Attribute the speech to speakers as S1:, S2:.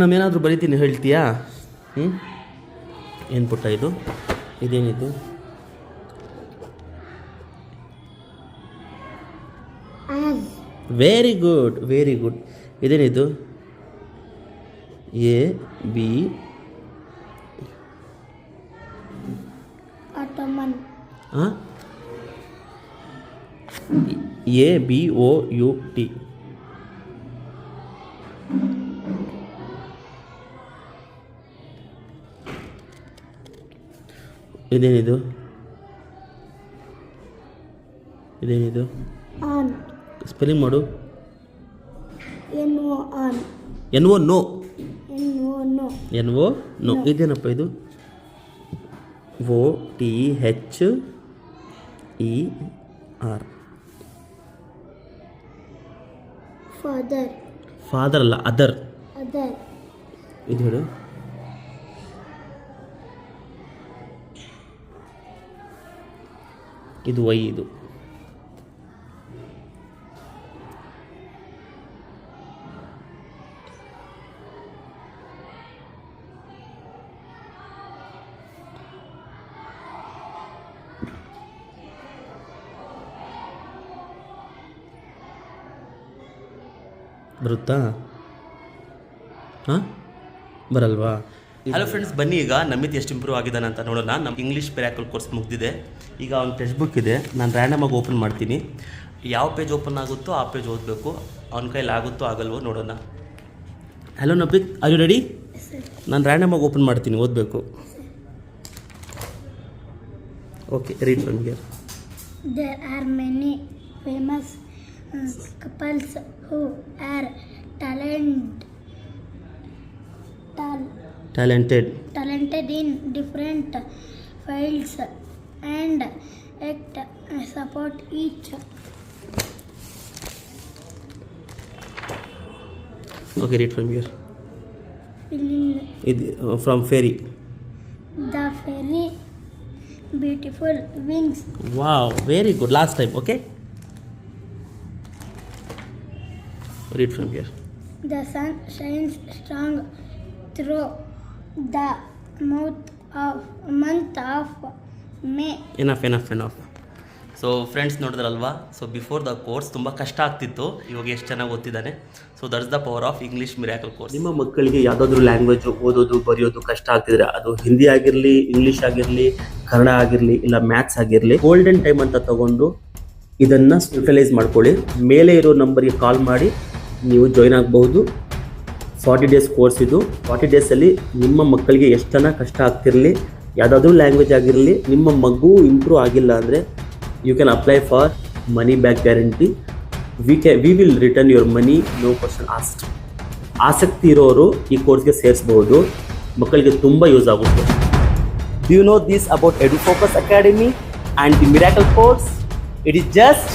S1: ನಾನೇನಾದರೂ ಬರಿತೀನಿ ಹೇಳ್ತೀಯಾ? ಏನು ಪುಟ್ಟ ಇದು? ಇದೇನಿದು? Very good, very good. ಇದೇನಿದು? A B ABOUT. ಇದೇನಿದು? ಇದೇನಿದು? ಸ್ಪೆಲ್ಲಿಂಗ್ ಮಾಡು. NO no. ಇದೇನಪ್ಪ ಇದು? OTHER. ಫಾದರ್ ಅಲ್ಲ, ಅದರ್. ಇದು ಹೇಳು. ಇದು ವೈ. ಇದು ಬರುತ್ತಾ? ಹಾಂ, ಬರಲ್ವಾ? ಹಲೋ ಫ್ರೆಂಡ್ಸ್, ಬನ್ನಿ ಈಗ ನಮಿತ್ ಎಷ್ಟು ಇಂಪ್ರೂವ್ ಆಗಿದ್ದಾನೆ ಅಂತ ನೋಡೋಣ. ನಮ್ಮ ಇಂಗ್ಲೀಷ್ ಮಿರಾಕಲ್ ಕೋರ್ಸ್ ಮುಗಿದಿದೆ. ಈಗ ಅವ್ನ ಟೆಕ್ಸ್ಟ್ ಬುಕ್ ಇದೆ, ನಾನು ರ್ಯಾಂಡಮಾಗಿ ಓಪನ್ ಮಾಡ್ತೀನಿ. ಯಾವ ಪೇಜ್ ಓಪನ್ ಆಗುತ್ತೋ ಆ ಪೇಜ್ ಓದಬೇಕು. ಅವನ ಕೈಲಿ ಆಗುತ್ತೋ ಆಗಲ್ವೋ ನೋಡೋಣ. Hello Namit, are you ready? ನಾನು ರ್ಯಾಂಡಮಾಗಿ ಓಪನ್ ಮಾಡ್ತೀನಿ, ಓದಬೇಕು. Okay, read from here.
S2: There are many famous couples who are talented in different fields and act support each.
S1: Okay, read from here. From fairy.
S2: The fairy beautiful wings.
S1: Wow, very good. Last time, okay? Read from here.
S2: The sun shines strong through the month of May.
S1: Enough. So friends, ನೋಡಿದ್ರಲ್ವಾ? So before the course ತುಂಬ ಕಷ್ಟ ಆಗ್ತಿತ್ತು, ಇವಾಗ ಎಷ್ಟು ಚೆನ್ನಾಗಿ ಓದ್ತಿದ್ದಾನೆ. So that's the power of English miracle course. ನಿಮ್ಮ ಮಕ್ಕಳಿಗೆ ಯಾವುದಾದ್ರೂ ಲ್ಯಾಂಗ್ವೇಜ್ ಓದೋದು ಬರೆಯೋದು ಕಷ್ಟ ಆಗ್ತಿದ್ರೆ, ಅದು ಹಿಂದಿ ಆಗಿರಲಿ, ಇಂಗ್ಲೀಷ್ ಆಗಿರಲಿ, ಕನ್ನಡ ಆಗಿರಲಿ, ಇಲ್ಲ ಮ್ಯಾಥ್ಸ್ ಆಗಿರಲಿ, ಗೋಲ್ಡನ್ ಟೈಮ್ ಅಂತ ತಗೊಂಡು ಇದನ್ನು ಯುಟಿಲೈಸ್ ಮಾಡ್ಕೊಳ್ಳಿ. ಮೇಲೆ ಇರೋ ನಂಬರ್ಗೆ ಕಾಲ್ ಮಾಡಿ ನೀವು ಜಾಯ್ನ್ ಆಗಬಹುದು. 40 days ಕೋರ್ಸ್ ಇದು. 40 daysಲ್ಲಿ ನಿಮ್ಮ ಮಕ್ಕಳಿಗೆ ಎಷ್ಟನ್ನ ಕಷ್ಟ ಆಗ್ತಿರಲಿ, ಯಾವುದಾದ್ರೂ ಲ್ಯಾಂಗ್ವೇಜ್ ಆಗಿರಲಿ, ನಿಮ್ಮ ಮಗು ಇಂಪ್ರೂವ್ ಆಗಿಲ್ಲ ಅಂದರೆ you can apply for money back guarantee. We will return your money, no question asked. ಆಸಕ್ತಿ ಇರೋರು ಈ ಕೋರ್ಸ್ಗೆ ಸೇರಿಸಬಹುದು, ಮಕ್ಕಳಿಗೆ ತುಂಬ ಯೂಸ್ ಆಗುತ್ತೆ. Do you know this about EduFocus Academy and the Miracle Course? It is just